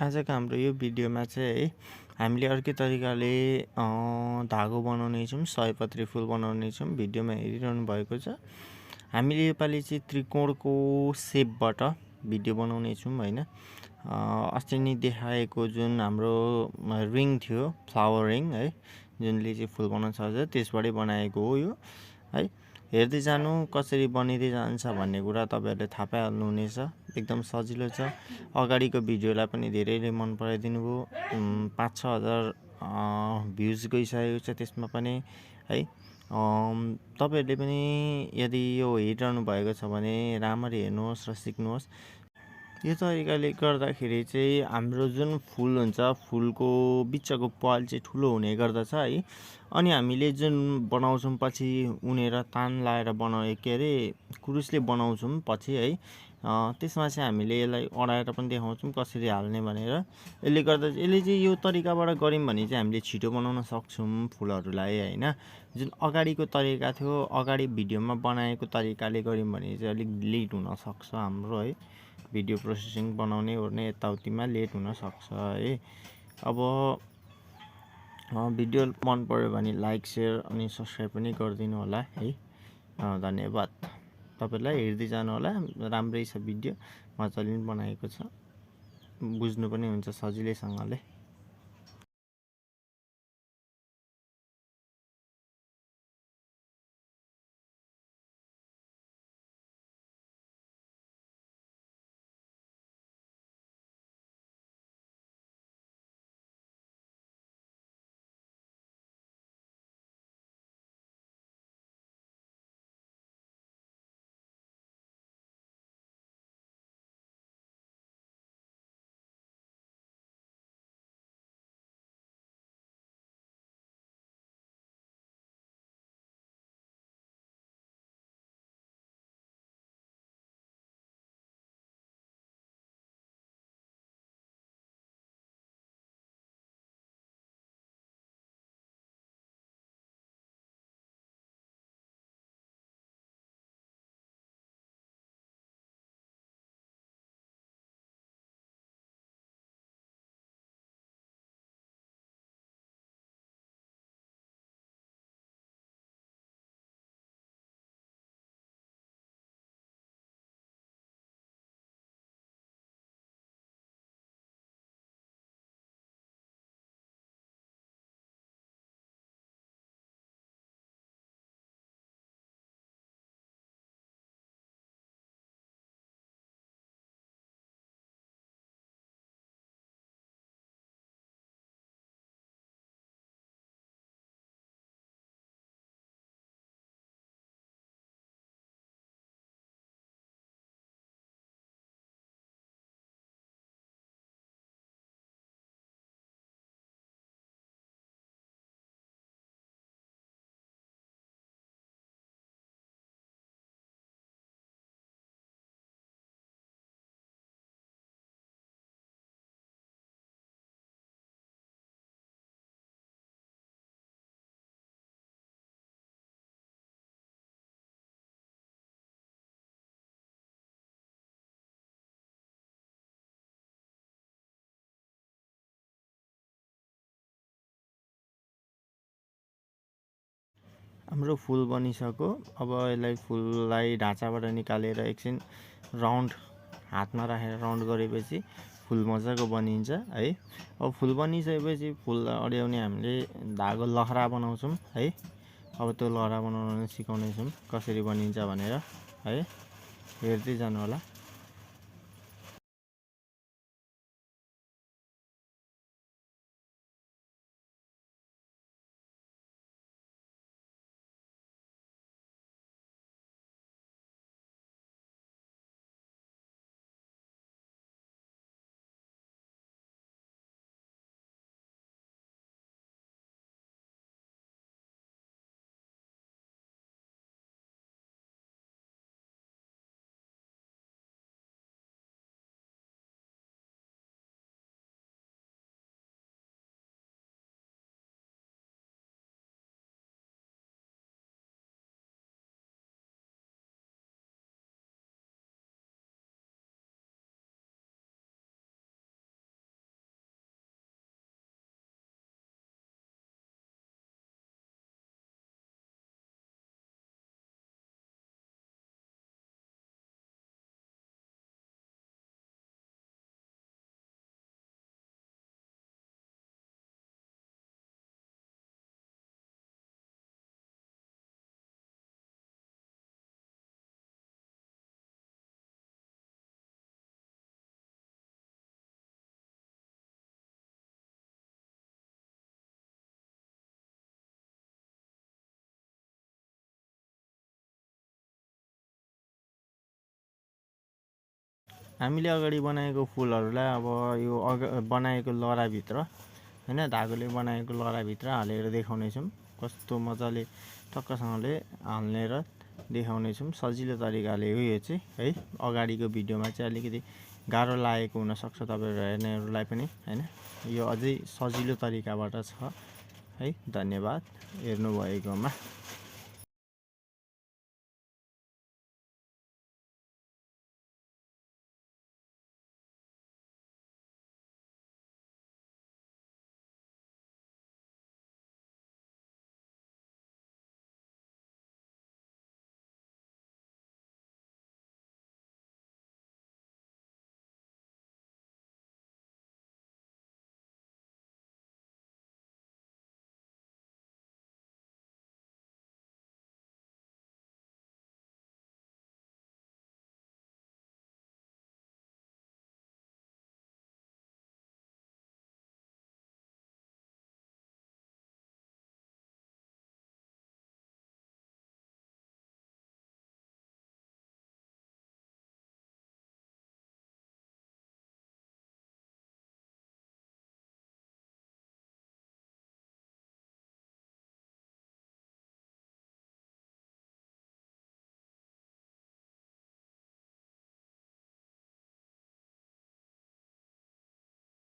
आजको हाम्रो यो भिडियोमा चाहिँ है हामीले अर्कै तरिकाले धागो बनाउने छौँ, सयपत्री फुल बनाउने छौँ। भिडियोमा हेरिरहनु भएको छ। हामीले योपालि चाहिँ त्रिकोणको सेपबाट भिडियो बनाउने छौँ हैन। अस्ति नै देखाएको जुन हाम्रो रिङ थियो, फ्लावर रिङ है, जुनले चाहिँ फुल बनाउन सक्छ, त्यसबाटै बनाएको हो यो है। हेर्दै जानु कसरी बनिँदै जान्छ भन्ने कुरा तपाईहरुले थाहा पाइहाल्नुहुनेछ। एकदम सजिलो छ। अगाडिको भिडियोलाई पनि धेरैले मन पराइदिनु भयो। 5-6 हजार भ्युज गइसकेको छ त्यसमा पनि है। तपाईहरुले पनि यदि यो हेरिरहनु भएको छ भने राम्ररी हेर्नुहोस् र सिक्नुहोस्। यो तरिकाले गर्दाखेरि चाहिँ हाम्रो जुन फुल हुन्छ, फुलको बिचको पाल चाहिँ ठुलो हुने गर्दछ है। अनि हामीले जुन बनाउँछौँ पछि उनेर तान लाएर कुरुसले बनाउँछौँ पछि है। त्यसमा चाहिँ हामीले यसलाई अडाएर पनि देखाउँछौँ कसरी हाल्ने भनेर। यसले चाहिँ यो तरिकाबाट गऱ्यौँ भने चाहिँ हामीले छिटो बनाउन सक्छौँ फुलहरूलाई हैन। जुन अगाडिको तरिका थियो, अगाडि भिडियोमा बनाएको तरिकाले गऱ्यौँ भने चाहिँ अलिक लेट हुन सक्छ हाम्रो है। भिडियो प्रोसेसिङ बनाउने ओर्ने यताउतिमा लेट हुन सक्छ है। अब भिडियो मन पर्यो भने लाइक, शेयर अनि सब्स्क्राइब पनि गरिदिनु होला है। धन्यवाद। तपाईहरुलाई हेर्दै जानु होला। राम्रै छ भिडियो, मजाले बनाएको छ। बुझ्नु पनि हुन्छ सजिलैसँगले। हाम्रो फुल बनिसक्यो। अब यसलाई फुललाई ढाँचाबाट निकालेर एकछिन राउन्ड हातमा राखेर राउन्ड गरेपछि फुल मजाको बनिन्छ है। अब फुल बनिसकेपछि फुललाई अड्याउने हामीले धागो लहरा बनाउँछौँ है। अब त्यो लहरा बनाउन सिकाउनेछौँ कसरी बनिन्छ भनेर है। हेर्दै जानु होला। हामीले अगाडि बनाएको फुलहरूलाई अब यो बनाएको लराभित्र हैन धागोले बनाएको लराभित्र हालेर देखाउनेछौँ कस्तो मजाले टक्कसँगले हाल्ने र देखाउनेछौँ। सजिलो तरिकाले हो यो चाहिँ है। अगाडिको भिडियोमा चाहिँ अलिकति गाह्रो लागेको हुनसक्छ तपाईँहरू हेर्नेहरूलाई पनि हैन। यो अझै सजिलो तरिकाबाट छ है। धन्यवाद हेर्नु भएकोमा।